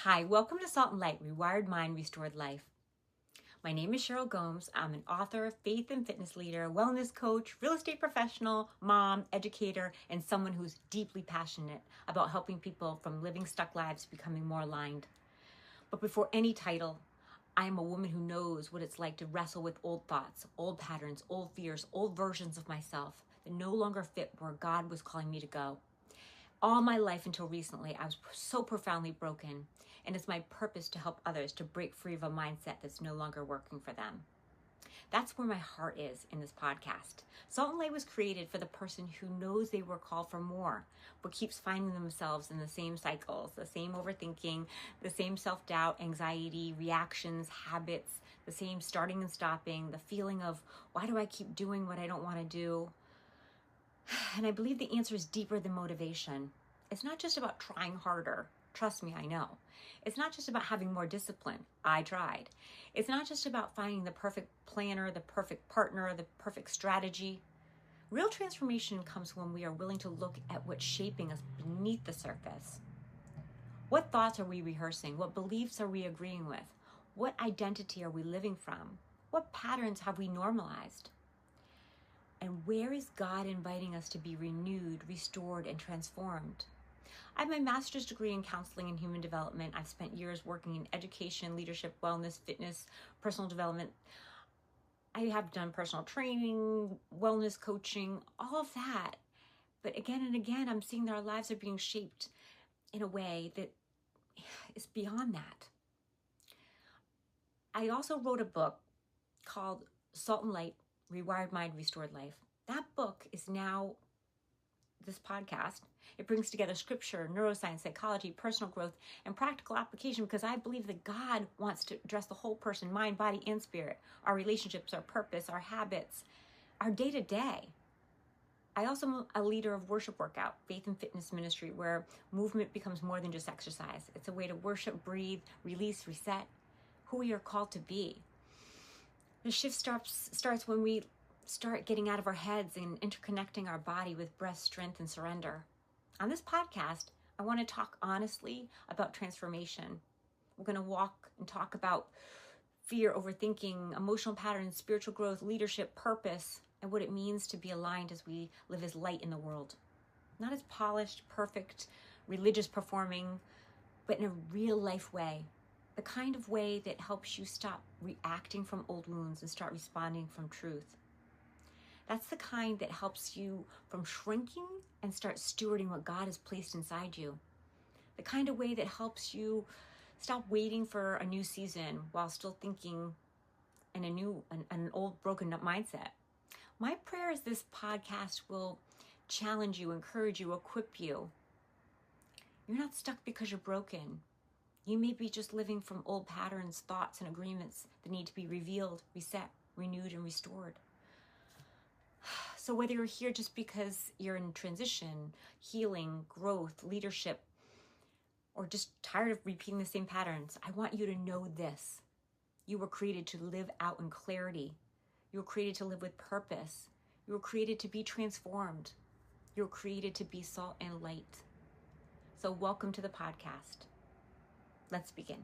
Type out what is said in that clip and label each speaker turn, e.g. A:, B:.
A: Hi, welcome to Salt and Light, Rewired Mind, Restored Life. My name is Sheryl Gomes. I'm an author, faith and fitness leader, wellness coach, real estate professional, mom, educator, and someone who's deeply passionate about helping people from living stuck lives becoming more aligned. But before any title, I am a woman who knows what it's like to wrestle with old thoughts, old patterns, old fears, old versions of myself that no longer fit where God was calling me to go. All my life until recently, I was so profoundly broken, and it's my purpose to help others to break free of a mindset that's no longer working for them. That's where my heart is in this podcast. Salt and Light was created for the person who knows they were called for more, but keeps finding themselves in the same cycles, the same overthinking, the same self-doubt, anxiety, reactions, habits, the same starting and stopping, the feeling of, why do I keep doing what I don't want to do? And I believe the answer is deeper than motivation. It's not just about trying harder. Trust me, I know. It's not just about having more discipline. I tried. It's not just about finding the perfect planner, the perfect partner, the perfect strategy. Real transformation comes when we are willing to look at what's shaping us beneath the surface. What thoughts are we rehearsing? What beliefs are we agreeing with? What identity are we living from? What patterns have we normalized? And where is God inviting us to be renewed, restored, and transformed? I have my master's degree in counseling and human development. I've spent years working in education, leadership, wellness, fitness, personal development. I have done personal training, wellness coaching, all of that. But again and again, I'm seeing that our lives are being shaped in a way that is beyond that. I also wrote a book called Salt and Light, Rewired Mind, Restored Life. That book is now this podcast. It brings together scripture, neuroscience, psychology, personal growth, and practical application because I believe that God wants to address the whole person, mind, body, and spirit, our relationships, our purpose, our habits, our day-to-day. I also am a leader of worship workout, faith and fitness ministry, where movement becomes more than just exercise. It's a way to worship, breathe, release, reset, who we are called to be. The shift starts when we start getting out of our heads and interconnecting our body with breath, strength, and surrender. On this podcast, I want to talk honestly about transformation. We're going to walk and talk about fear, overthinking, emotional patterns, spiritual growth, leadership, purpose, and what it means to be aligned as we live as light in the world. Not as polished, perfect, religious performing, but in a real life way. The kind of way that helps you stop reacting from old wounds and start responding from truth. That's the kind that helps you from shrinking and start stewarding what God has placed inside you. The kind of way that helps you stop waiting for a new season while still thinking in an old broken mindset. My prayer is this podcast will challenge you, encourage you, equip you. You're not stuck because you're broken. You may be just living from old patterns, thoughts, and agreements that need to be revealed, reset, renewed, and restored. So whether you're here just because you're in transition, healing, growth, leadership, or just tired of repeating the same patterns, I want you to know this. You were created to live out in clarity. You were created to live with purpose. You were created to be transformed. You were created to be salt and light. So welcome to the podcast. Let's begin.